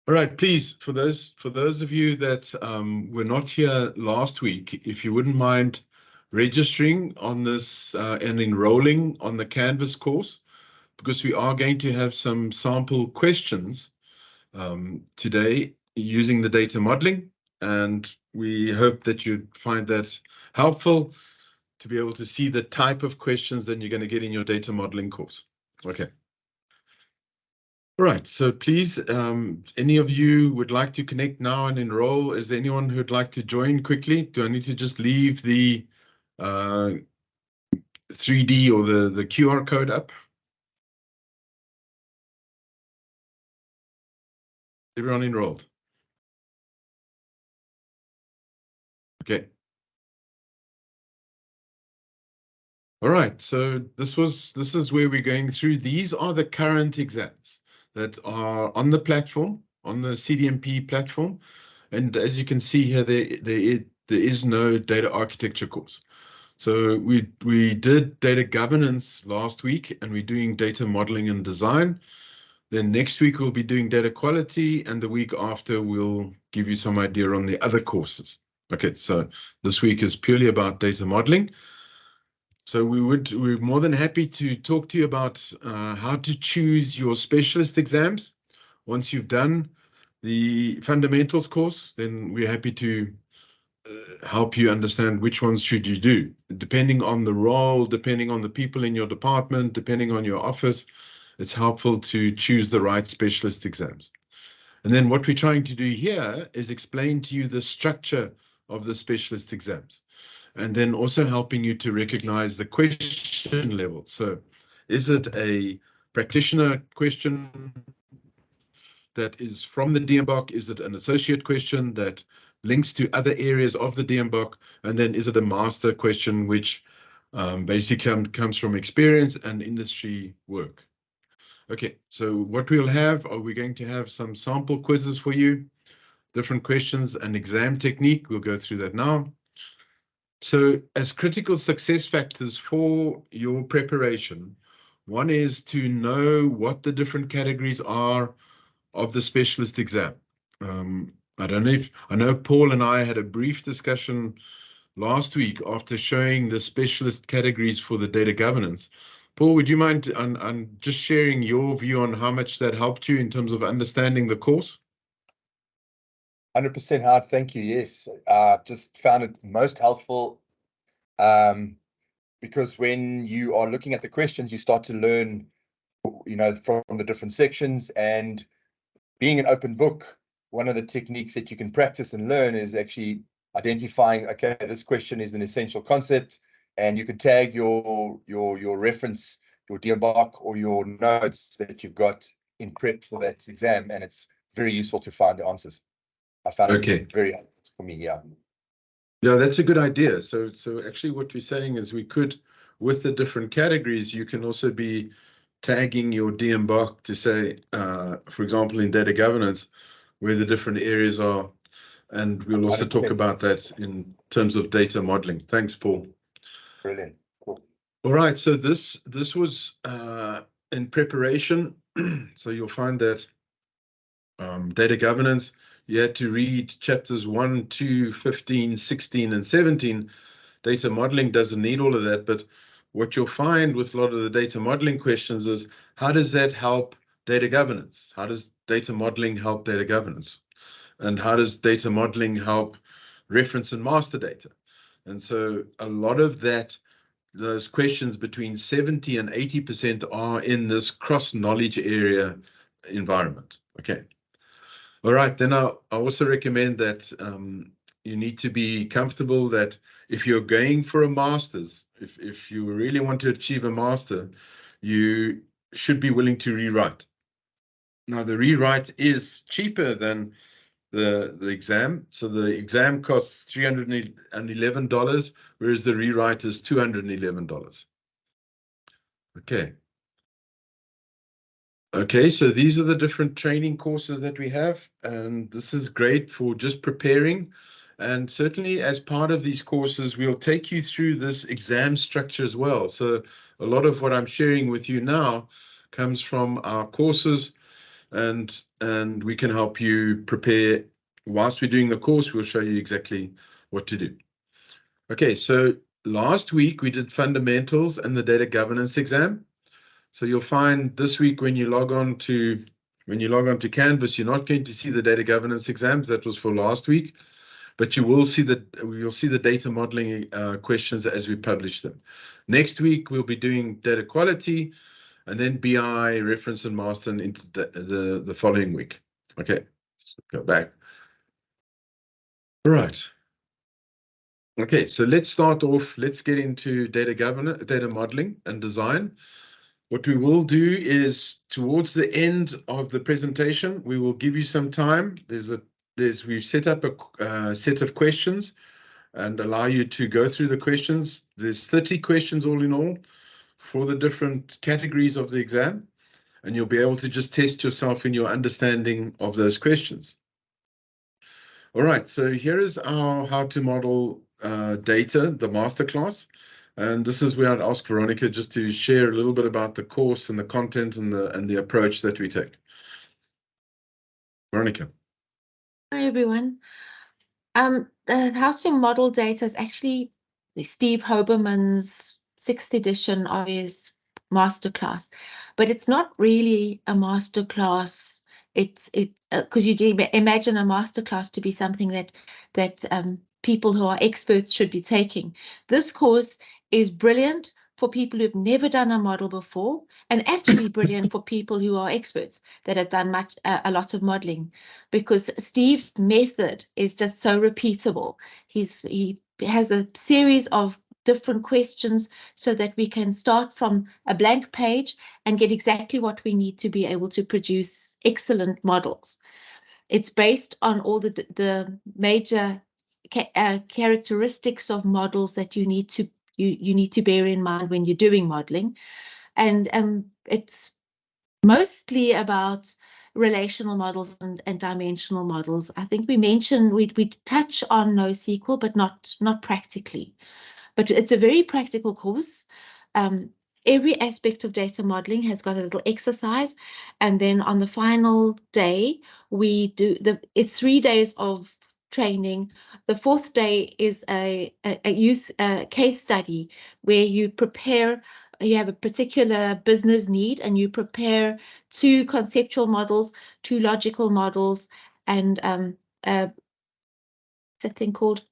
All right, please, for those of you that were not here last week, if you wouldn't mind registering on this and enrolling on the Canvas course, because we are going to have some sample questions today using the data modeling, and we hope that you find that helpful to be able to see the type of questions that you're going to get in your data modeling course. Okay. All right, so please, any of you would like to connect now and enroll? Is there anyone who'd like to join quickly? Do I need to just leave the 3D or the QR code up? Everyone enrolled? Okay. All right, so this is where we're going through. These are the current exams that are on the platform, on the CDMP platform. And as you can see here, there is no data architecture course. So we did data governance last week, and we're doing data modeling and design. Then next week we'll be doing data quality, and the week after we'll give you some idea on the other courses. Okay, so this week is purely about data modeling. So we're more than happy to talk to you about how to choose your specialist exams. Once you've done the fundamentals course, then we're happy to help you understand which ones should you do, depending on the role, depending on the people in your department, depending on your office. It's helpful to choose the right specialist exams. And then what we're trying to do here is explain to you the structure of the specialist exams, and then also helping you to recognize the question level. So is it a practitioner question that is from the DMBOK? Is it an associate question that links to other areas of the DMBOK? And then is it a master question, which basically comes from experience and industry work? Okay, so what we'll have, are we going to have some sample quizzes for you, different questions and exam technique. We'll go through that now. So as critical success factors for your preparation, one is to know what the different categories are of the specialist exam. I don't know if, I know Paul and I had a brief discussion last week after showing the specialist categories for the data governance. Paul, would you mind just sharing your view on how much that helped you in terms of understanding the course? 100% Howard, thank you. Yes, just found it most helpful because when you are looking at the questions, you start to learn, from the different sections. And being an open book, one of the techniques that you can practice and learn is actually identifying, okay, this question is an essential concept, and you can tag your reference, your DMBOK or your notes that you've got in prep for that exam, and it's very useful to find the answers. I found it very helpful for me. Yeah, that's a good idea. So actually what we're saying is we could, with the different categories, you can also be tagging your DMBOK to say, for example, in data governance, where the different areas are. And we'll also 100%. Talk about that in terms of data modeling. Thanks, Paul. Brilliant. Cool. All right, so this was in preparation. So you'll find that data governance, you had to read chapters 1, 2, 15, 16, and 17. Data modeling doesn't need all of that, but what you'll find with a lot of the data modeling questions is, how does that help data governance? How does data modeling help data governance? And how does data modeling help reference and master data? And so a lot of those questions between 70 and 80% are in this cross-knowledge area environment. Okay. All right, then I also recommend that you need to be comfortable that if you're going for a master's, if you really want to achieve a master, you should be willing to rewrite. Now, the rewrite is cheaper than the exam. So the exam costs $311, whereas the rewrite is $211. Okay. Okay, so these are the different training courses that we have, and this is great for just preparing. And certainly as part of these courses, we'll take you through this exam structure as well. So a lot of what I'm sharing with you now comes from our courses, and we can help you prepare. Whilst we're doing the course, we'll show you exactly what to do. Okay, so last week we did fundamentals and the data governance exam. So you'll find this week when you log on to Canvas, you're not going to see the data governance exams. That was for last week, but you'll see the data modeling questions as we publish them. Next week we'll be doing data quality, and then BI, reference and master into the following week. Okay, so go back. All right. Okay, so let's start off. Let's get into data modeling and design. What we will do is towards the end of the presentation, we will give you some time. We've set up a set of questions and allow you to go through the questions. There's 30 questions all in all for the different categories of the exam, and you'll be able to just test yourself in your understanding of those questions. All right, so here is our how to model data, the masterclass. And this is where I'd ask Veronica just to share a little bit about the course and the content and the approach that we take. Veronica. Hi, everyone. How to model data is actually Steve Hoberman's 6th edition of his masterclass, but it's not really a masterclass. It's because you do imagine a masterclass to be something that people who are experts should be taking. This course is brilliant for people who've never done a model before, and actually brilliant for people who are experts that have done a lot of modeling, because Steve's method is just so repeatable. He has a series of different questions so that we can start from a blank page and get exactly what we need to be able to produce excellent models. It's based on all the major characteristics of models that you need to bear in mind when you're doing modeling, and it's mostly about relational models and dimensional models. I think we mentioned we touch on NoSQL, but not practically. But it's a very practical course. Every aspect of data modeling has got a little exercise, and then on the final day we do it's 3 days of training. The 4th day is a case study where you have a particular business need and you prepare 2 conceptual models, 2 logical models, and something called,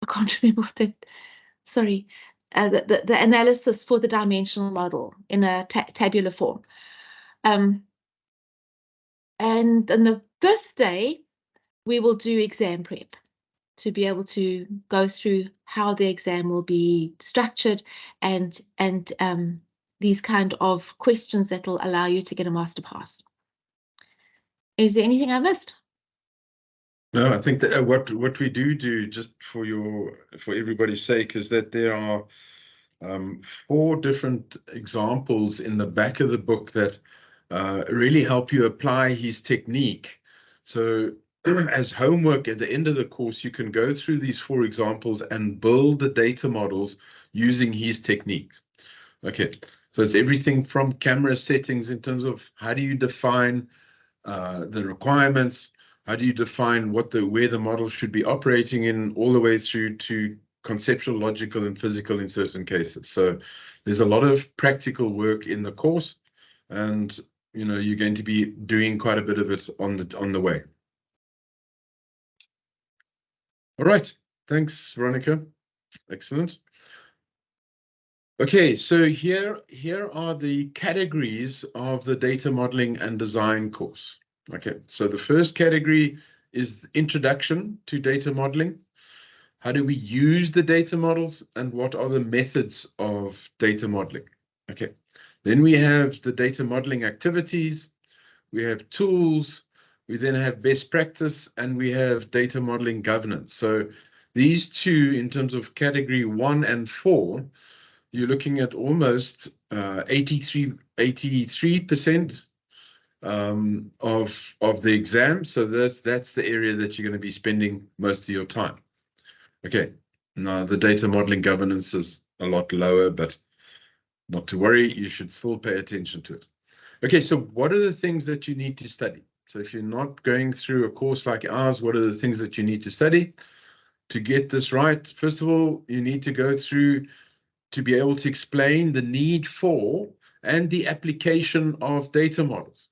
I can't remember what that. Sorry, the analysis for the dimensional model in a tabular form. And on the 5th day, we will do exam prep to be able to go through how the exam will be structured and these kind of questions that will allow you to get a master pass. Is there anything I missed? No, I think that what we do just for everybody's sake is that there are 4 different examples in the back of the book that really help you apply his technique. So as homework at the end of the course, you can go through these 4 examples and build the data models using his techniques. Okay, so it's everything from camera settings in terms of how do you define the requirements, how do you define where the model should be operating in, all the way through to conceptual, logical, and physical in certain cases. So there's a lot of practical work in the course, and you're going to be doing quite a bit of it on the way. All right, thanks, Veronica. Excellent. Okay, so here are the categories of the data modeling and design course. Okay, so the first category is introduction to data modeling. How do we use the data models and what are the methods of data modeling? Okay, then we have the data modeling activities, we have tools, we then have best practice, and we have data modeling governance. So these 2, in terms of category 1 and 4, you're looking at almost 83% of the exam. So that's the area that you're going to be spending most of your time. Okay, now the data modeling governance is a lot lower, but not to worry, you should still pay attention to it. Okay, so what are the things that you need to study? So if you're not going through a course like ours, what are the things that you need to study to get this right? First of all, you need to go through to be able to explain the need for and the application of data models.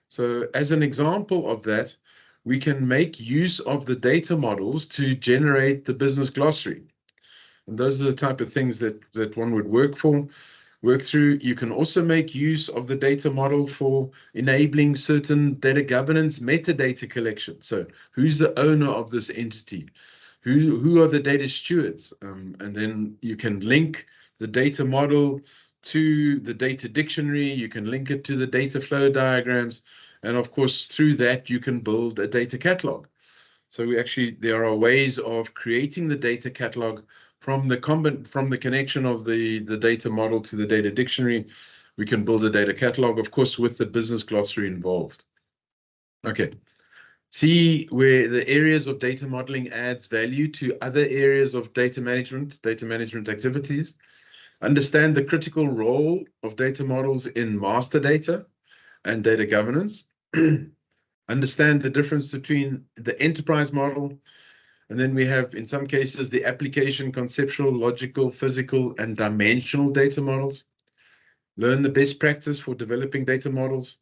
So as an example of that, we can make use of the data models to generate the business glossary. And those are the type of things that one would work through. You can also make use of the data model for enabling certain data governance metadata collection. So who's the owner of this entity? Who are the data stewards? And then you can link the data model to the data dictionary. You can link it to the data flow diagrams. And of course, through that, you can build a data catalog. So there are ways of creating the data catalog from the connection of the data model to the data dictionary. We can build a data catalog, of course, with the business glossary involved. Okay. See where the areas of data modeling adds value to other areas of data management activities. Understand the critical role of data models in master data and data governance. Understand the difference between the enterprise model, and then we have, in some cases, the application, conceptual, logical, physical, and dimensional data models. Learn the best practice for developing data models.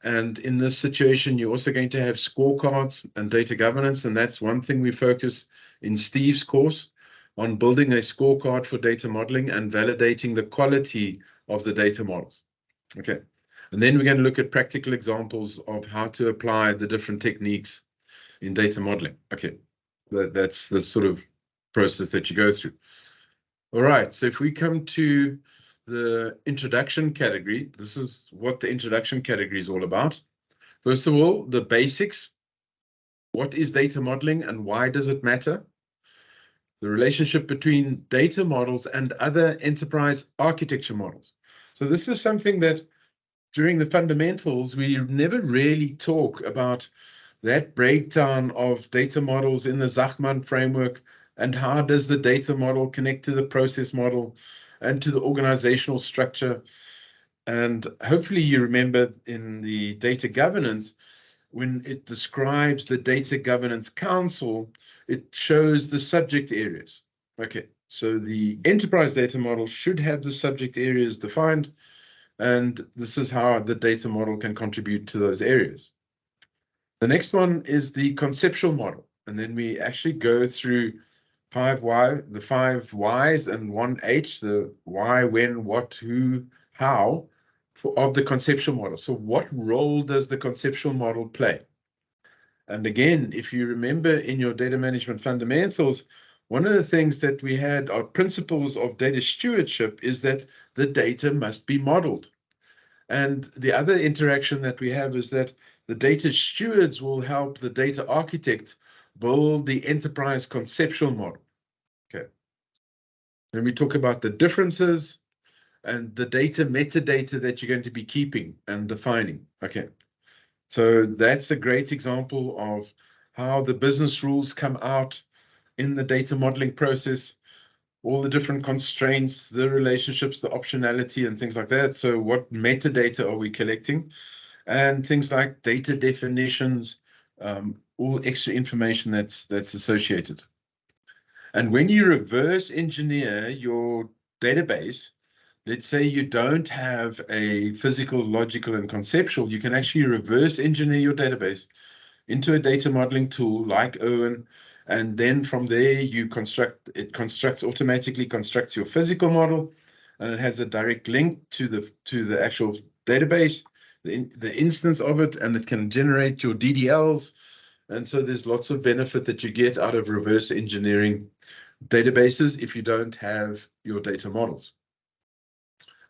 And in this situation, you're also going to have scorecards and data governance. And that's one thing we focus in Steve's course on, building a scorecard for data modeling and validating the quality of the data models. Okay. And then we're going to look at practical examples of how to apply the different techniques in data modeling. Okay. That's the sort of process that you go through. All right. So if we come to the introduction category, this is what the introduction category is all about. First of all, the basics. What is data modeling and why does it matter? The relationship between data models and other enterprise architecture models. So this is something that during the fundamentals, we never really talk about that breakdown of data models in the Zachman framework, and how does the data model connect to the process model and to the organizational structure. And hopefully you remember in the data governance, when it describes the data governance council, it shows the subject areas. Okay, so the enterprise data model should have the subject areas defined, and this is how the data model can contribute to those areas. The next one is the conceptual model. And then we actually go through the 5 whys and 1 H, the why, when, what, who, how of the conceptual model. So what role does the conceptual model play? And again, if you remember in your data management fundamentals, one of the things that we had, our principles of data stewardship, is that the data must be modeled. And the other interaction that we have is that the data stewards will help the data architect build the enterprise conceptual model. Okay. Then we talk about the differences and the data metadata that you're going to be keeping and defining. Okay. So that's a great example of how the business rules come out in the data modeling process, all the different constraints, the relationships, the optionality, and things like that. So what metadata are we collecting? And things like data definitions, all extra information that's associated. And when you reverse engineer your database, let's say you don't have a physical, logical, and conceptual, you can actually reverse engineer your database into a data modeling tool like Owen. And then from there, automatically constructs your physical model, and it has a direct link to the actual database, the instance of it, and it can generate your DDLs. And so there's lots of benefit that you get out of reverse engineering databases if you don't have your data models.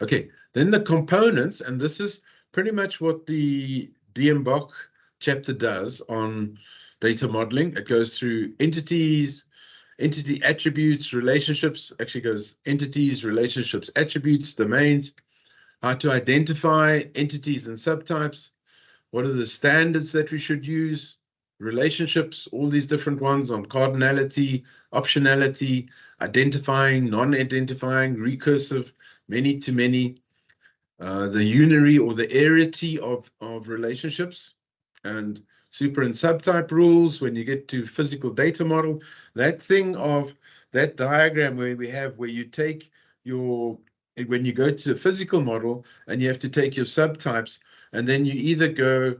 Okay, then the components, and this is pretty much what the DMBOK chapter does on data modeling. It goes through entities, entity attributes, relationships, actually goes entities, relationships, attributes, domains, how to identify entities and subtypes, what are the standards that we should use, relationships, all these different ones on cardinality, optionality, identifying, non-identifying, recursive, many-to-many. the unary or the arity of relationships, and super and subtype rules. When you get to physical data model, that thing of that diagram where you take your, when you go to the physical model and you have to take your subtypes, and then you either go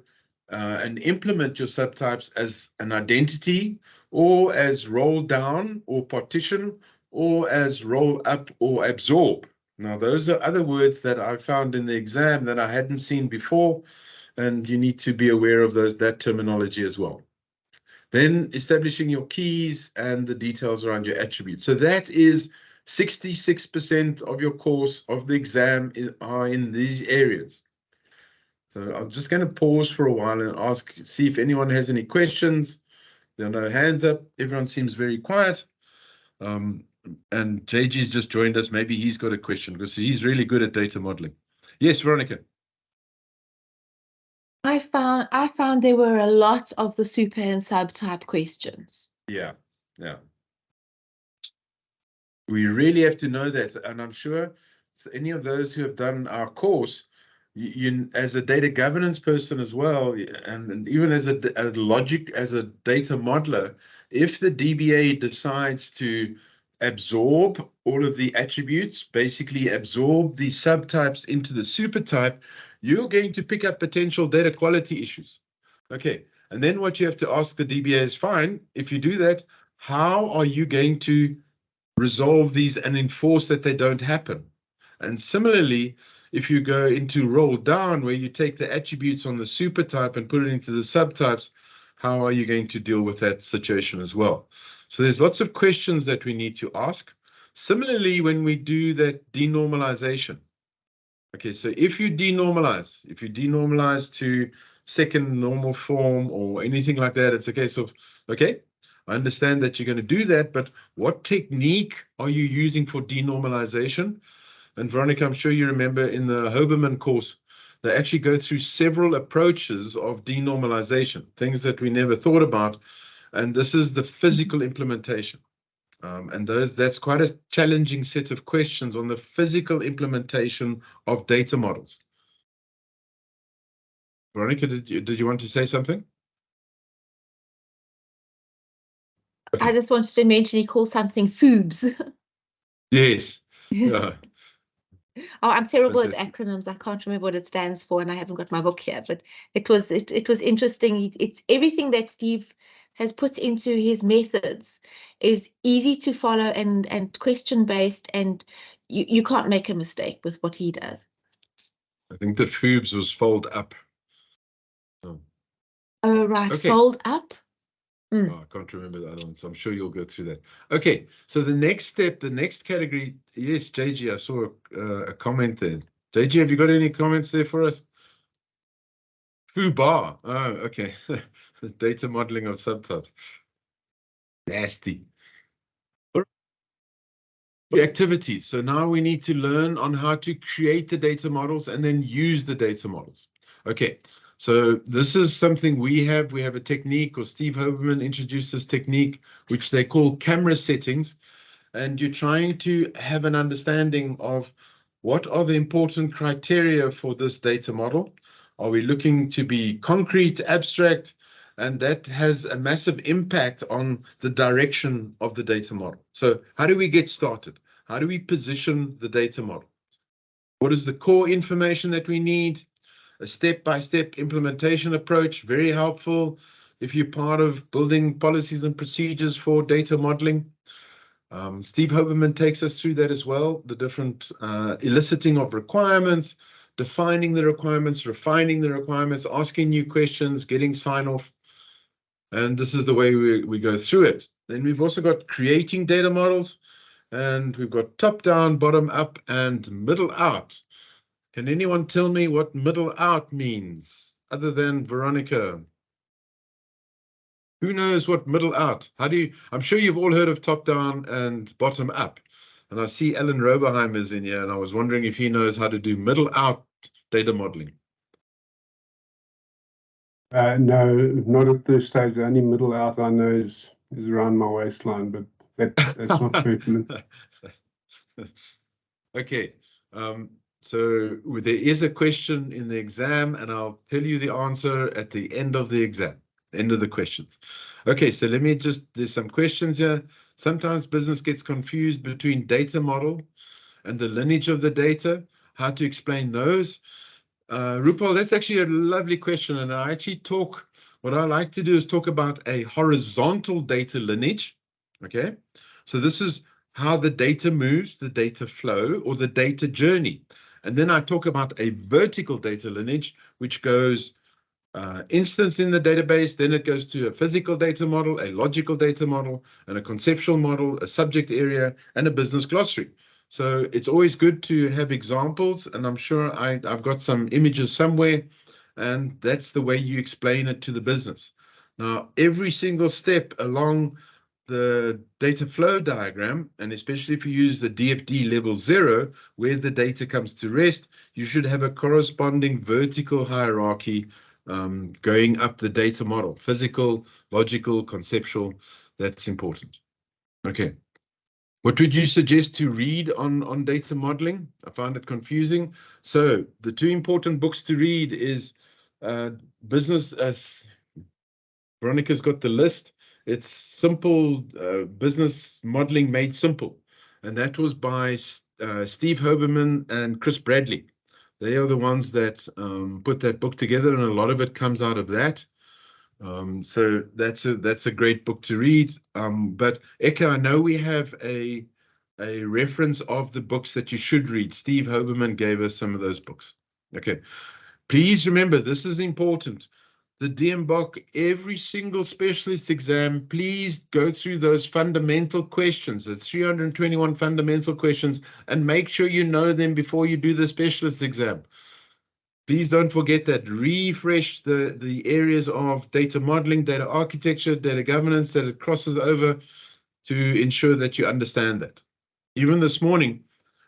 and implement your subtypes as an identity, or as roll down or partition, or as roll up or absorb. Now, those are other words that I found in the exam that I hadn't seen before, and you need to be aware of that terminology as well. Then establishing your keys and the details around your attributes. So that is 66% of your course of the exam are in these areas. So I'm just going to pause for a while and see if anyone has any questions. There are no hands up. Everyone seems very quiet. And JG's just joined us. Maybe he's got a question because he's really good at data modeling. Yes, Veronica. I found there were a lot of the super and subtype questions. Yeah. We really have to know that, and I'm sure any of those who have done our course, you as a data governance person as well, and even as a data modeler, if the DBA decides to absorb all of the attributes, basically absorb the subtypes into the super type, you're going to pick up potential data quality issues. Okay, and then what you have to ask the DBA is, fine, if you do that, how are you going to resolve these and enforce that they don't happen? And similarly, if you go into roll down, where you take the attributes on the super type and put it into the subtypes, how are you going to deal with that situation as well? So there's lots of questions that we need to ask. Similarly, when we do that denormalization, okay, so if you denormalize to second normal form or anything like that, it's a case of, okay, I understand that you're going to do that, but what technique are you using for denormalization? And Veronica, I'm sure you remember in the Hoberman course, they actually go through several approaches of denormalization, things that we never thought about. And this is the physical implementation. And that's quite a challenging set of questions on the physical implementation of data models. Veronica, did you want to say something? I just wanted to mention he calls something FOOBs. Yes. Yeah. Oh, I'm terrible Fantastic. at acronyms. I can't remember what it stands for, and I haven't got my book here. But it was interesting. It's everything that Steve has put into his methods is easy to follow and question based, and you can't make a mistake with what he does. I think the FOOBs was fold up. Oh, right. Okay. Fold up. Oh, I can't remember the other one, so I'm sure you'll go through that. Okay, so the next step, the next category, yes, JG, I saw a comment there. JG, have you got any comments there for us? FOOBAR. Oh, okay. Data modeling of subtypes. Nasty. Activities. So now we need to learn on how to create the data models and then use the data models. Okay, so this is something we have. We have a technique, or Steve Hoberman introduced this technique, which they call camera settings. And you're trying to have an understanding of what are the important criteria for this data model. Are we looking to be concrete, abstract? And that has a massive impact on the direction of the data model. So how do we get started? How do we position the data model? What is the core information that we need? A step-by-step implementation approach, very helpful if you're part of building policies and procedures for data modeling. Steve Hoberman takes us through that as well, the different eliciting of requirements, defining the requirements, refining the requirements, asking new questions, getting sign-off. And this is the way we go through it. Then we've also got creating data models, and we've got top-down, bottom-up, and middle-out. Can anyone tell me what middle-out means, other than Veronica? Who knows what middle out? I'm sure you've all heard of top down and bottom up. And I see Alan Roberheim is in here, and I was wondering if he knows how to do middle out data modeling. No, not at this stage. The only middle out I know is around my waistline, but that's not pertinent. Okay. So there is a question in the exam, and I'll tell you the answer at the end of the exam, end of the questions. Okay, so there's some questions here. Sometimes business gets confused between data model and the lineage of the data, how to explain those. Rupal, that's actually a lovely question. And what I like to do is talk about a horizontal data lineage. Okay, so this is how the data moves, the data flow, or the data journey. And then I talk about a vertical data lineage, which goes instance in the database, then it goes to a physical data model, a logical data model, and a conceptual model, a subject area, and a business glossary. So it's always good to have examples, and I'm sure I've got some images somewhere, and that's the way you explain it to the business. Now, every single step along the data flow diagram, and especially if you use the DFD level 0, where the data comes to rest, you should have a corresponding vertical hierarchy going up the data model, physical, logical, conceptual. That's important. Okay. What would you suggest to read on data modeling? I found it confusing. So the two important books to read is Business, as Veronica's got the list. It's Simple Business Modeling Made Simple. And that was by Steve Hoberman and Chris Bradley. They are the ones that put that book together, and a lot of it comes out of that. So that's a great book to read. But Eka, I know we have a reference of the books that you should read. Steve Hoberman gave us some of those books. Okay. Please remember, this is important. The DMBOK, every single specialist exam, please go through those fundamental questions, the 321 fundamental questions, and make sure you know them before you do the specialist exam. Please don't forget that. Refresh the areas of data modeling, data architecture, data governance that it crosses over to ensure that you understand that. Even this morning,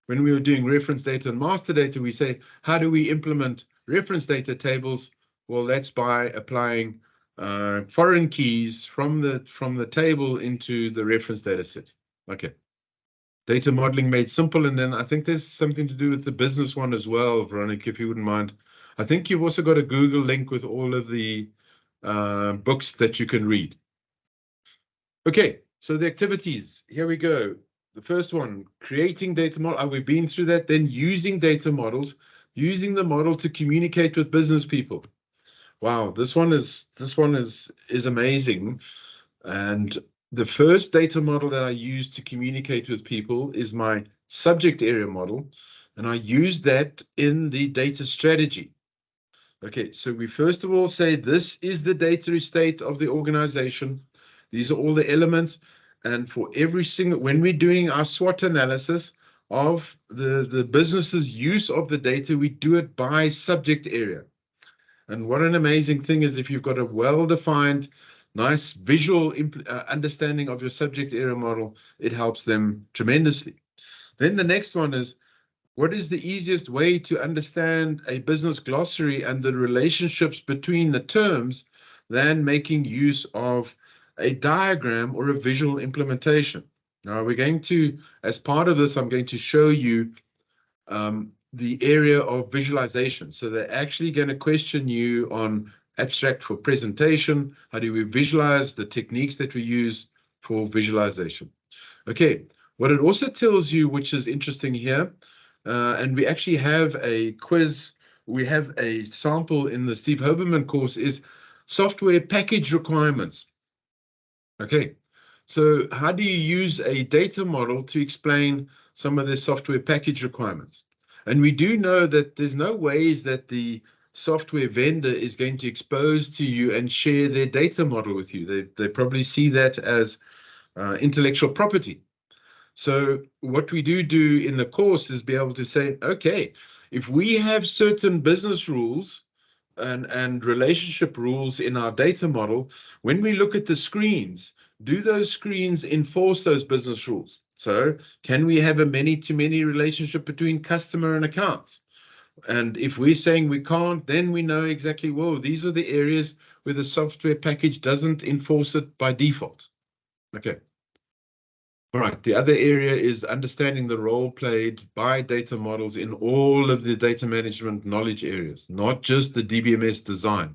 when we were doing reference data and master data, we say, how do we implement reference data tables? Well, that's by applying foreign keys from the table into the reference data set. Okay. Data modeling made simple. And then I think there's something to do with the business one as well, Veronica, if you wouldn't mind. I think you've also got a Google link with all of the books that you can read. Okay, so the activities, here we go. The first one, creating data model. We've been through that. Then using data models, using the model to communicate with business people. Wow, this one is amazing. And the first data model that I use to communicate with people is my subject area model. And I use that in the data strategy. Okay, so we first of all say this is the data estate of the organization. These are all the elements. And for every single, when we're doing our SWOT analysis of the business's use of the data, we do it by subject area. And what an amazing thing is if you've got a well-defined, nice visual understanding of your subject area model, it helps them tremendously. Then the next one is, what is the easiest way to understand a business glossary and the relationships between the terms than making use of a diagram or a visual implementation? Now we're going to, as part of this, I'm going to show you the area of visualization. So they're actually going to question you on abstract for presentation. How do we visualize the techniques that we use for visualization? Okay, what it also tells you, which is interesting here, and we actually have a quiz, we have a sample in the Steve Hoberman course, is software package requirements. Okay, so how do you use a data model to explain some of the software package requirements? And we do know that there's no ways that the software vendor is going to expose to you and share their data model with you. They probably see that as intellectual property. So what we do in the course is be able to say, okay, if we have certain business rules and relationship rules in our data model, when we look at the screens, do those screens enforce those business rules? So can we have a many-to-many relationship between customer and accounts? And if we're saying we can't, then we know exactly, well, these are the areas where the software package doesn't enforce it by default. Okay. All right, the other area is understanding the role played by data models in all of the data management knowledge areas, not just the DBMS design.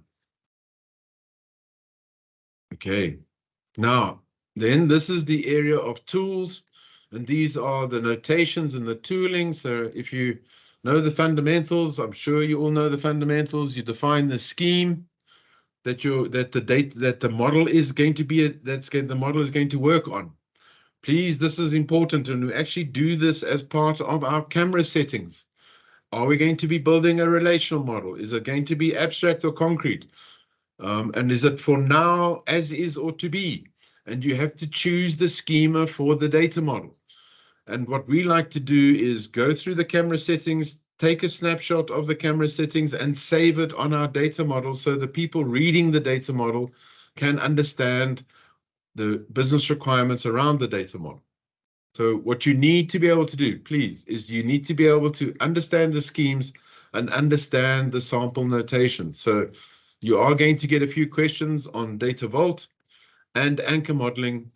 Okay, now, then this is the area of tools, and these are the notations and the tooling. So if you know the fundamentals, I'm sure you all know the fundamentals. You define the scheme that the model is going to be the model is going to work on. Please, this is important, and we actually do this as part of our camera settings. Are we going to be building a relational model? Is it going to be abstract or concrete? And is it for now, as is, or to be? And you have to choose the schema for the data model. And what we like to do is go through the camera settings, take a snapshot of the camera settings, and save it on our data model so the people reading the data model can understand the business requirements around the data model. So what you need to be able to do, please, is you need to be able to understand the schemes and understand the sample notation. So you are going to get a few questions on data vault and anchor modeling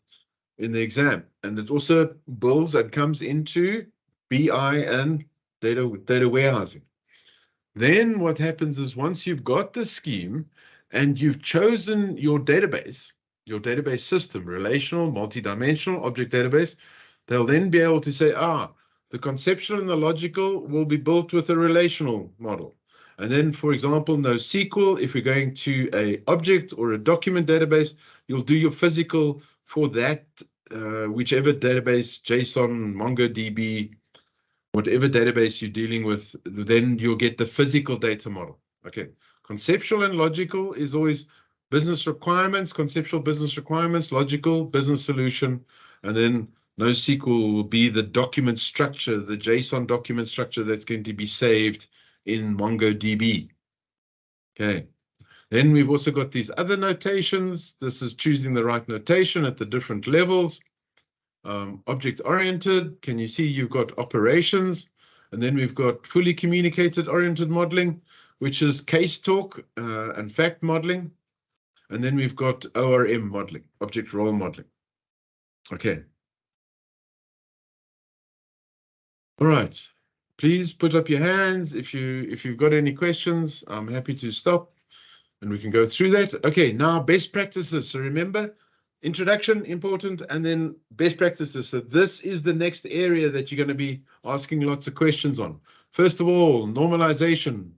in the exam. And it also builds and comes into BI and data warehousing. Then what happens is once you've got the scheme and you've chosen your database system, relational, multidimensional, object database, they'll then be able to say, the conceptual and the logical will be built with a relational model. And then, for example, NoSQL, if you're going to a object or a document database, you'll do your physical for that, whichever database, JSON, MongoDB, whatever database you're dealing with, then you'll get the physical data model. Okay. Conceptual and logical is always business requirements, conceptual business requirements, logical business solution, and then NoSQL will be the document structure, the JSON document structure that's going to be saved in MongoDB. Okay. Then we've also got these other notations. This is choosing the right notation at the different levels. Object-oriented, can you see you've got operations, and then we've got fully communicated oriented modeling, which is case talk and fact modeling, and then we've got ORM modeling, object role modeling. Okay. All right. Please put up your hands if you've got any questions. I'm happy to stop and we can go through that. Okay, now best practices. So remember, introduction, important, and then best practices. So this is the next area that you're going to be asking lots of questions on. First of all, normalization,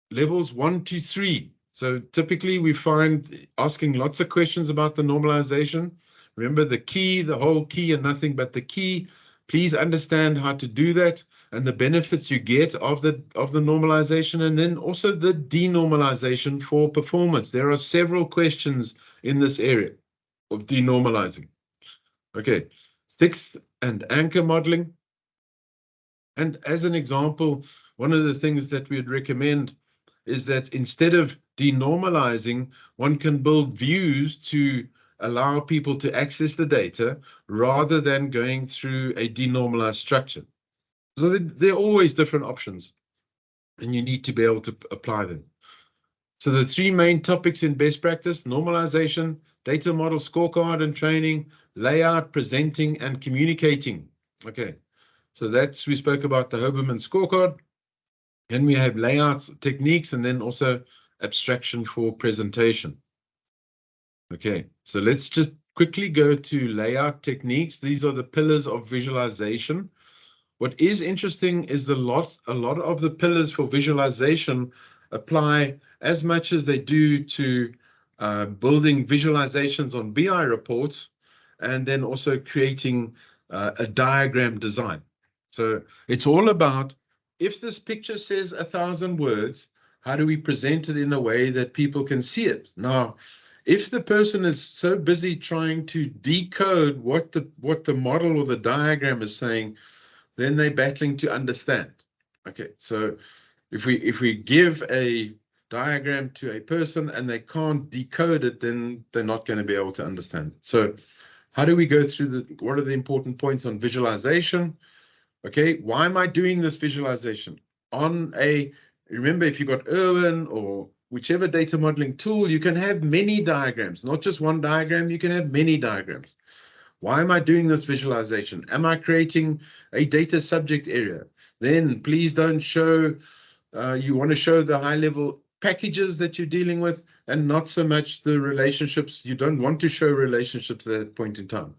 levels 1 to 3. So typically we find asking lots of questions about the normalization. Remember the key, the whole key, and nothing but the key. Please understand how to do that and the benefits you get of the normalization, and then also the denormalization for performance. There are several questions in this area of denormalizing. Okay, 6th and anchor modeling. And as an example, one of the things that we'd recommend is that instead of denormalizing, one can build views to allow people to access the data rather than going through a denormalized structure. So there are always different options, and you need to be able to apply them. So the 3 main topics in best practice: normalization, data model scorecard and training, layout, presenting, and communicating. Okay, so we spoke about the Hoberman scorecard. Then we have layouts, techniques, and then also abstraction for presentation. Okay, so let's just quickly go to layout techniques. These are the pillars of visualization. What is interesting is a lot of the pillars for visualization apply as much as they do to building visualizations on BI reports, and then also creating a diagram design. So it's all about, if this picture says 1,000 words, how do we present it in a way that people can see it? Now, if the person is so busy trying to decode what the model or the diagram is saying, then they're battling to understand. Okay, so if we give a diagram to a person and they can't decode it, then they're not going to be able to understand it. So how do we go through what are the important points on visualization? Okay, why am I doing this visualization? Remember, if you've got Irwin or whichever data modeling tool, you can have many diagrams, not just one diagram, you can have many diagrams. Why am I doing this visualization? Am I creating a data subject area? Then please don't show, you want to show the high level packages that you're dealing with and not so much the relationships. You don't want to show relationships at that point in time.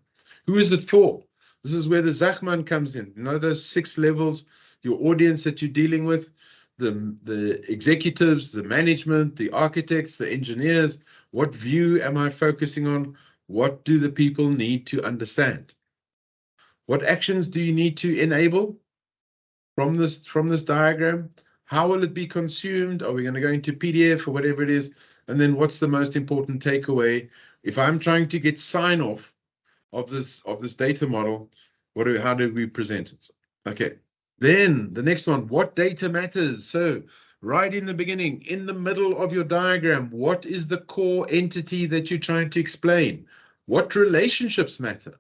Who is it for? This is where the Zachman comes in. You know, those 6 levels, your audience that you're dealing with, the executives, the management, the architects, the engineers. What view am I focusing on? What do the people need to understand? What actions do you need to enable from this diagram? How will it be consumed? Are we going to go into PDF or whatever it is? And then what's the most important takeaway? If I'm trying to get sign off of this data model, how do we present it? Okay. Then the next one, what data matters? So right in the beginning, in the middle of your diagram, what is the core entity that you're trying to explain? What relationships matter?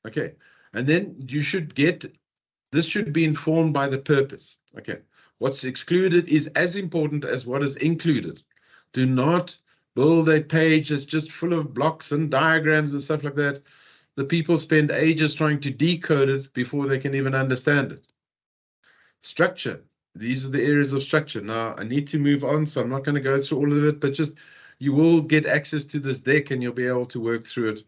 Okay. And then you should get, this should be informed by the purpose. Okay. What's excluded is as important as what is included. Do not build a page that's just full of blocks and diagrams and stuff like that. The people spend ages trying to decode it before they can even understand it. Structure. These are the areas of structure. Now, I need to move on, so I'm not going to go through all of it, but just you will get access to this deck and you'll be able to work through it.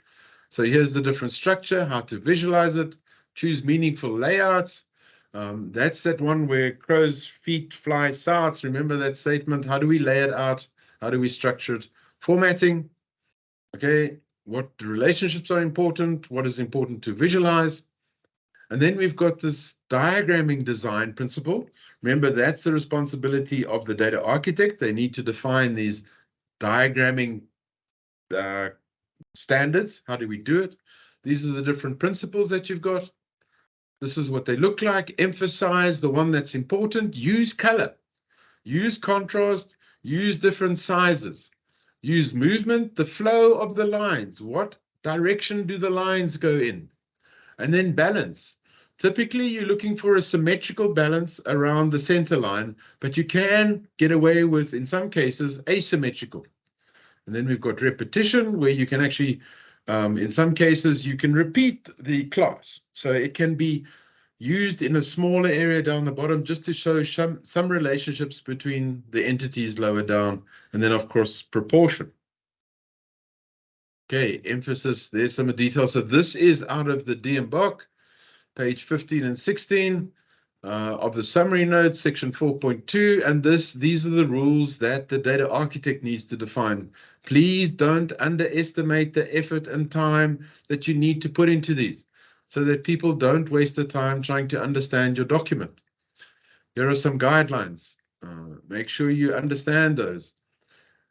So here's the different structure, how to visualize it, choose meaningful layouts. That's that one where crow's feet fly south. Remember that statement. How do we lay it out? How do we structure it? Formatting. Okay, what relationships are important? What is important to visualize? And then we've got this diagramming design principle. Remember, that's the responsibility of the data architect. They need to define these diagramming standards. How do we do it? These are the different principles that you've got. This is what they look like. Emphasize the one that's important. Use color. Use contrast. Use different sizes. Use movement, the flow of the lines. What direction do the lines go in? And then balance. Typically, you're looking for a symmetrical balance around the center line, but you can get away with, in some cases, asymmetrical. And then we've got repetition, where you can actually, in some cases, you can repeat the class. So it can be used in a smaller area down the bottom just to show some relationships between the entities lower down, and then, of course, proportion. Okay, emphasis, there's some details. So this is out of the DMBOK, page 15 and 16 of the summary notes, section 4.2. And these are the rules that the data architect needs to define. Please don't underestimate the effort and time that you need to put into these so that people don't waste the time trying to understand your document. Here are some guidelines. Make sure you understand those.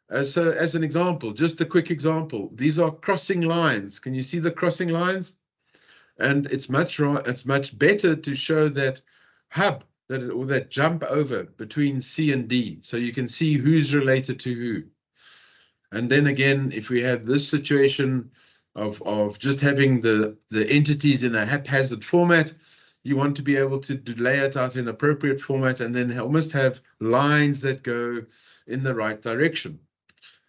As an example, just a quick example, these are crossing lines. Can you see the crossing lines? And it's much better to show that hub, that jump over between C and D, so you can see who's related to who. And then again, if we have this situation of just having the entities in a haphazard format, you want to be able to lay it out in appropriate format and then almost have lines that go in the right direction.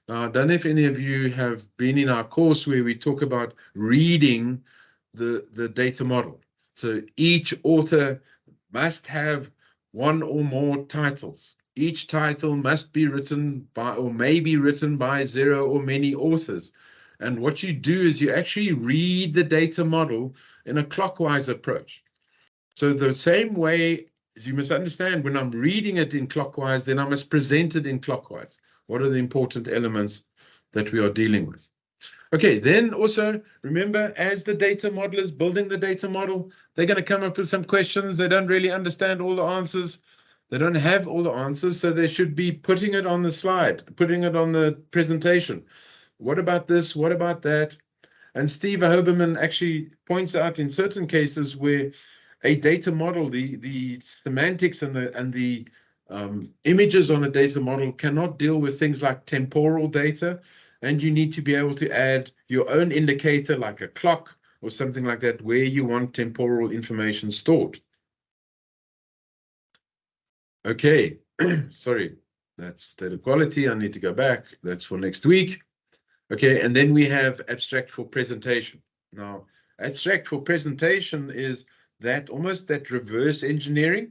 Now, I don't know if any of you have been in our course where we talk about reading the data model. So each author must have one or more titles. Each title must be written by, or may be written by 0 or many authors. And what you do is you actually read the data model in a clockwise approach. So the same way, as you must understand, when I'm reading it in clockwise, then I must present it in clockwise. What are the important elements that we are dealing with? Okay, then also remember, as the data model is building the data model, they're going to come up with some questions. They don't really understand all the answers. They don't have all the answers, so they should be putting it on the slide, putting it on the presentation. What about this? What about that? And Steve Hoberman actually points out in certain cases where a data model, the semantics and the images on a data model cannot deal with things like temporal data, and you need to be able to add your own indicator like a clock or something like that where you want temporal information stored. Okay, sorry, that's data quality. I need to go back. That's for next week. Okay, and then we have abstract for presentation. Now, Abstract for presentation is that almost that reverse engineering,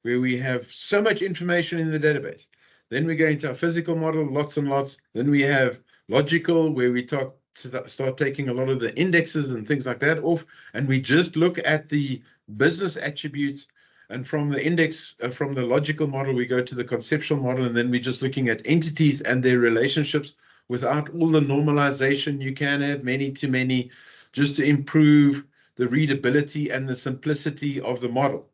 where we have so much information in the database. Then we go into our physical model, lots and lots. Then we have logical, where we start taking a lot of the indexes and things like that off, and we just look at the business attributes. And from the index, from the logical model, we go to the conceptual model, and then we're just looking at entities and their relationships without all the normalization you can add, many to many, just to improve the readability and the simplicity of the model.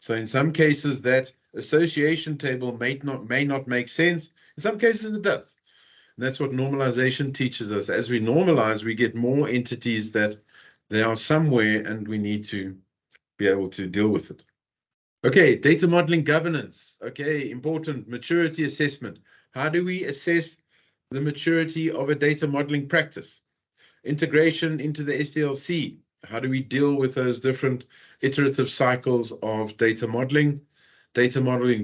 So in some cases, that association table may not make sense. In some cases, it does. And that's what normalization teaches us. As we normalize, we get more entities that they are somewhere, and we need to be able to deal with it. Okay, data modeling governance. Okay, important. Maturity assessment. How do we assess the maturity of a data modeling practice? Integration into the SDLC. How do we deal with those different iterative cycles of data modeling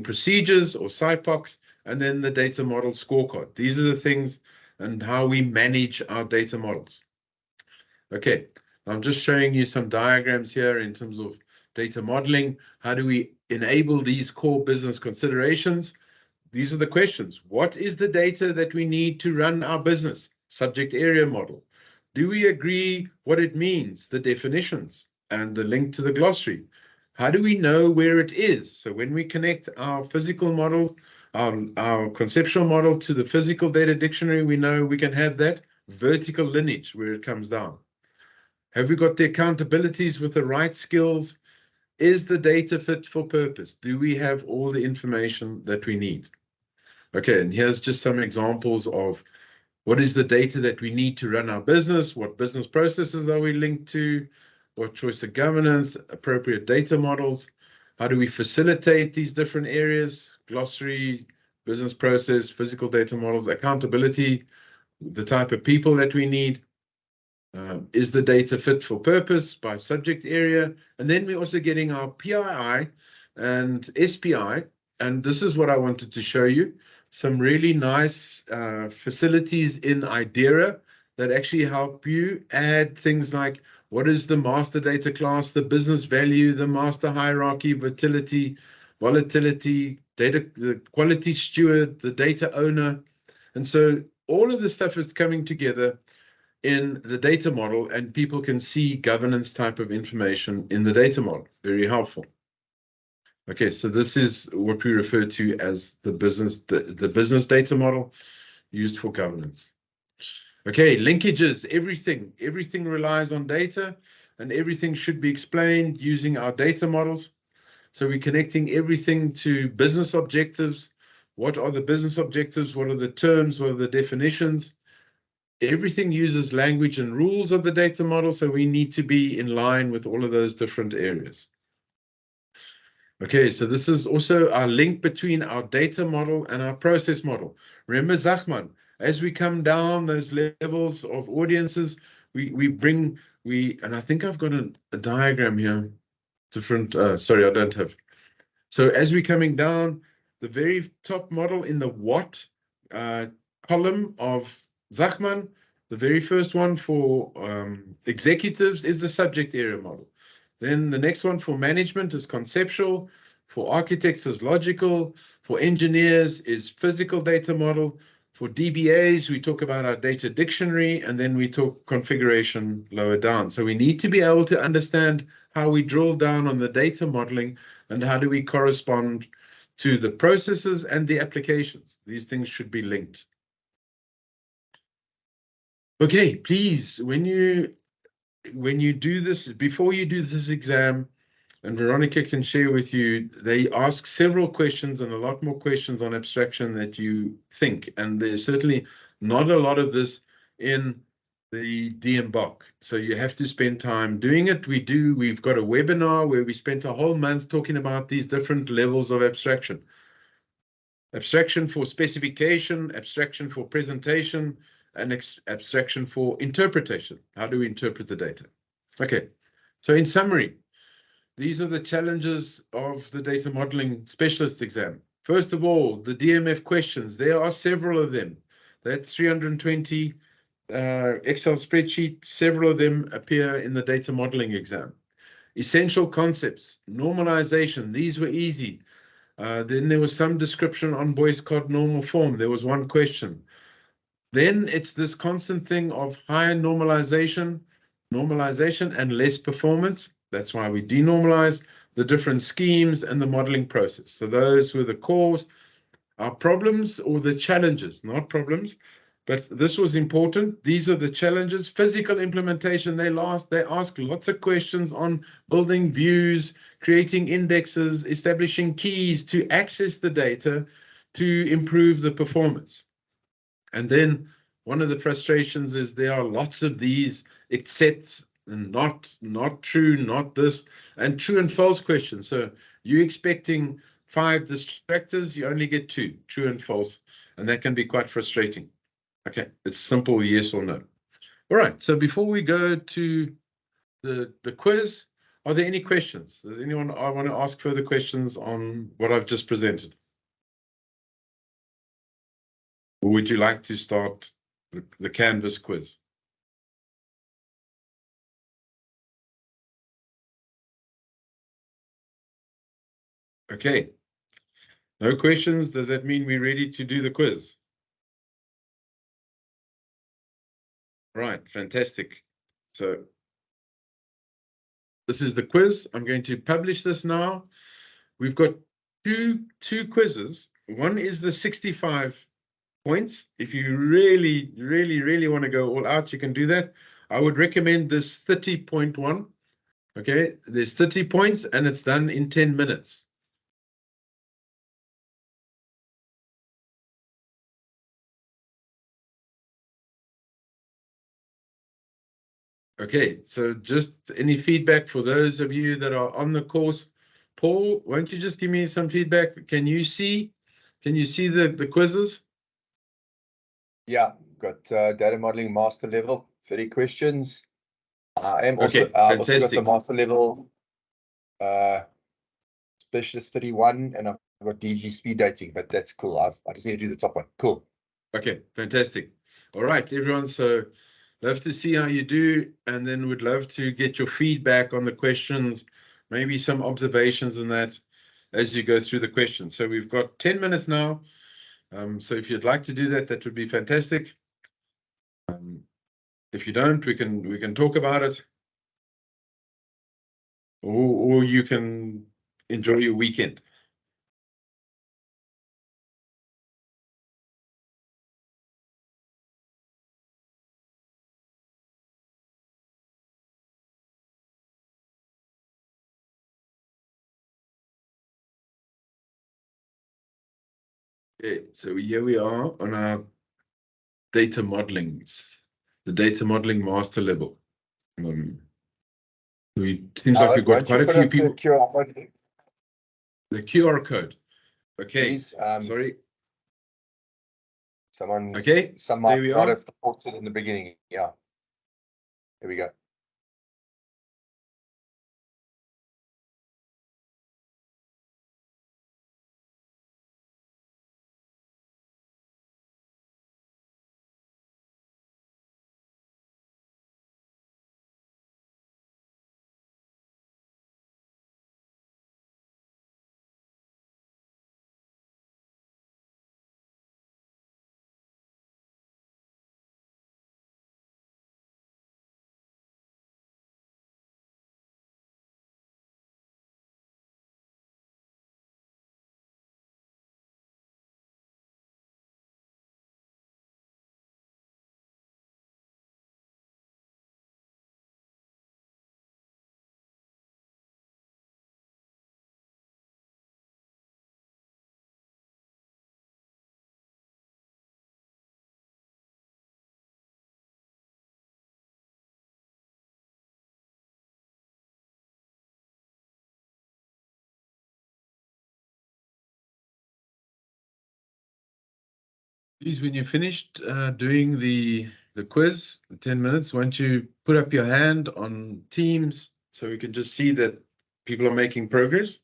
procedures or SIPOCs, and then the data model scorecard? These are the things and how we manage our data models. Okay, I'm just showing you some diagrams here in terms of data modeling. How do we enable these core business considerations? These are the questions. What is the data that we need to run our business? Subject area model. Do we agree what it means, the definitions, and the link to the glossary? How do we know where it is? So when we connect our physical model, our conceptual model to the physical data dictionary, we know we can have that vertical lineage where it comes down. Have we got the accountabilities with the right skills? Is the data fit for purpose? Do we have all the information that we need? Okay, and here's just some examples of what is the data that we need to run our business, what business processes are we linked to, what choice of governance, appropriate data models, how do we facilitate these different areas, glossary, business process, physical data models, accountability, the type of people that we need. Is the data fit for purpose by subject area? And then we're also getting our PII and SPI. And this is what I wanted to show you. Some really nice facilities in IDERA that actually help you add things like what is the master data class, the business value, the master hierarchy, volatility, data, the quality steward, the data owner. And so all of this stuff is coming together in the data model, and people can see governance type of information in the data model. Very helpful. Okay, so this is what we refer to as the business data model used for governance. Okay, linkages, everything relies on data, and everything should be explained using our data models. So we're connecting everything to business objectives. What are the business objectives? What are the terms? What are the definitions? Everything uses language and rules of the data model, so we need to be in line with all of those different areas. Okay, so this is also our link between our data model and our process model. Remember Zachman, as we come down those levels of audiences, and I think I've got a diagram here, different, sorry, I don't have. So as we're coming down, the very top model in the what column of Zachman, the very first one for executives is the subject area model. Then the next one for management is conceptual, for architects is logical, for engineers is physical data model, for DBAs we talk about our data dictionary, and then we talk configuration lower down. So we need to be able to understand how we drill down on the data modeling and how do we correspond to the processes and the applications. These things should be linked. Okay, please, when you do this, before you do this exam, and Veronica can share with you, they ask several questions and a lot more questions on abstraction that you think. And there's certainly not a lot of this in the DMBOK. So you have to spend time doing it. We've got a webinar where we spent a whole month talking about these different levels of abstraction. Abstraction for specification, abstraction for presentation, and abstraction for interpretation. How do we interpret the data? Okay, so in summary, these are the challenges of the data modeling specialist exam. First of all, the DMF questions. There are several of them. That's 320. Excel spreadsheet, several of them appear in the data modeling exam. Essential concepts, normalization, these were easy. Then there was some description on Boyce Codd normal form. There was one question. Then it's this constant thing of higher normalization, and less performance. That's why we denormalize the different schemes and the modeling process. So those were the cores. Our problems or the challenges, not problems, but this was important. These are the challenges. Physical implementation, they ask lots of questions on building views, creating indexes, establishing keys to access the data to improve the performance. And then one of the frustrations is there are lots of these excepts and not true, not this, and true and false questions. So you're expecting 5 distractors, you only get 2, true and false, and that can be quite frustrating. Okay, it's simple yes or no. All right, so before we go to the quiz, are there any questions? Does anyone want to ask further questions on what I've just presented? Or would you like to start the Canvas quiz? Okay. No questions. Does that mean we're ready to do the quiz? Right, fantastic. So this is the quiz. I'm going to publish this now. We've got two quizzes. One is the 65 points. If you really want to go all out, you can do that. I would recommend this 30.1. Okay, there's 30 points and it's done in 10 minutes. Okay, so just any feedback for those of you that are on the course. Paul, won't you just give me some feedback? Can you see the quizzes? Yeah, got data modeling master level, 30 questions. I am also Okay, also got the fantastic. master level specialist 31, and I've got DG speed dating, but that's cool. I just need to do the top one. Cool. Okay, fantastic. All right, everyone. So love to see how you do, and then would love to get your feedback on the questions, maybe some observations in that as you go through the questions. So we've got 10 minutes now. So if you'd like to do that, that would be fantastic. If you don't, we can talk about it, or you can enjoy your weekend. Okay, so here we are on our data modelings, the data modeling master level. Seems like we've got Won't quite you a put few up people. the QR code, The QR code. Okay, please? sorry. Some Okay, there might we not are. have thought it in the beginning. Yeah. Here we go. Please, when you're finished doing the quiz, the 10 minutes, won't you put up your hand on Teams so we can just see that people are making progress?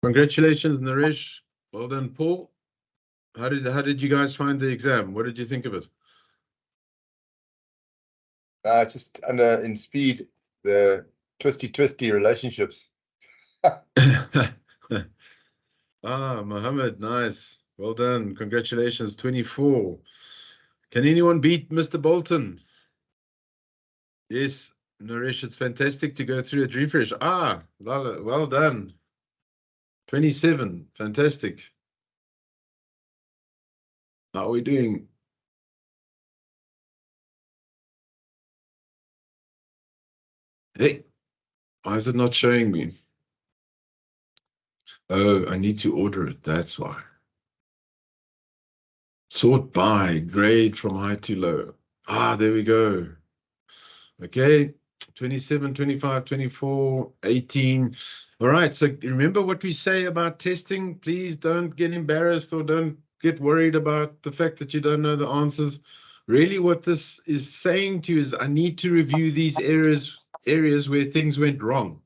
Congratulations, Naresh. Well done, Paul. How did you guys find the exam? What did you think of it? Just in speed, the twisty relationships. Mohammed, nice. Well done. Congratulations, 24. Can anyone beat Mr. Bolton? Yes, Naresh, it's fantastic to go through a refresh. Well done. 27, fantastic. How are we doing? Hey, why is it not showing me? Oh, I need to order it, that's why. Sort by, grade from high to low. There we go. Okay, 27, 25, 24, 18. All right, so remember what we say about testing. Please don't get embarrassed or don't get worried about the fact that you don't know the answers. Really, what this is saying to you is I need to review these areas where things went wrong.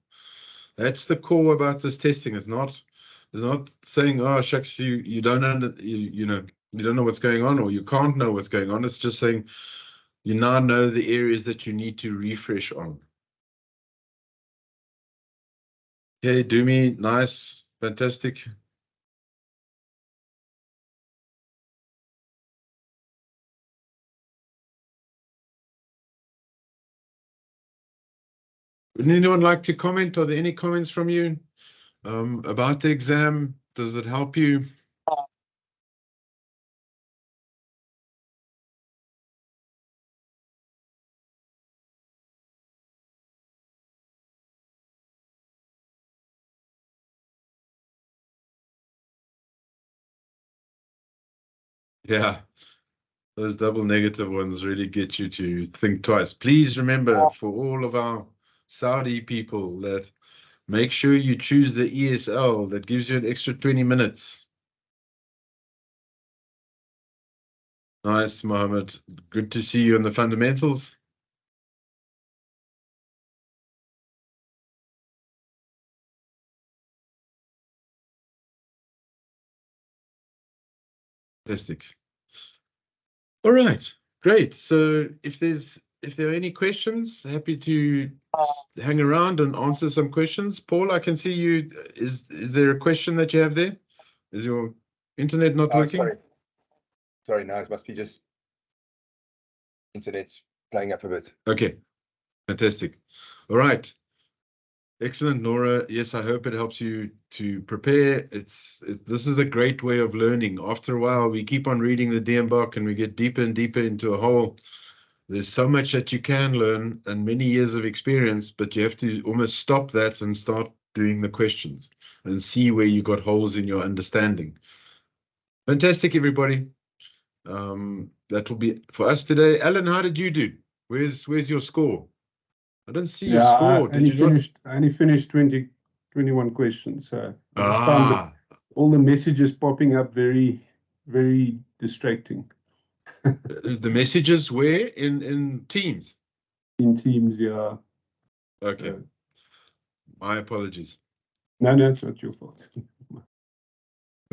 That's the core about this testing. It's not saying, oh shucks, you don't know, you don't know what's going on or you can't know what's going on. It's just saying you now know the areas that you need to refresh on. Okay, Doomy, nice, fantastic. Would anyone like to comment? Are there any comments from you about the exam? Does it help you? Yeah, those double negative ones really get you to think twice. Please remember, for all of our Saudi people, that make sure you choose the ESL. That gives you an extra 20 minutes. Nice, Mohammed. Good to see you on the fundamentals. Fantastic. All right, great. So if there are any questions, happy to hang around and answer some questions. Paul, I can see you. Is there a question that you have there? Is your internet not working? Sorry, no, it must be just internet's playing up a bit. Okay, fantastic. All right. Excellent, Nora. Yes, I hope it helps you to prepare. This is a great way of learning. After a while, we keep on reading the DMBOK and we get deeper and deeper into a hole. There's so much that you can learn and many years of experience, but you have to almost stop that and start doing the questions and see where you got holes in your understanding. Fantastic, everybody. That will be for us today. Alan, how did you do? Where's your score? I don't see your score. I only finished 21 questions. So I just found all the messages popping up very, very distracting. The messages were in Teams. In Teams, yeah. Okay. My apologies. No, it's not your fault.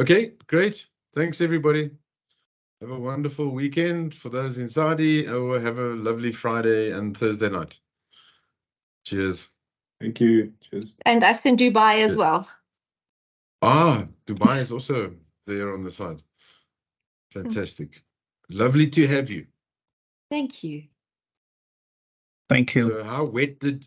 Okay, great. Thanks, everybody. Have a wonderful weekend for those in Saudi, or have a lovely Friday and Thursday night. Cheers. Thank you. Cheers. And us in Dubai as well. Dubai is also there on the side. Fantastic. Lovely to have you. Thank you. Thank you. So how wet did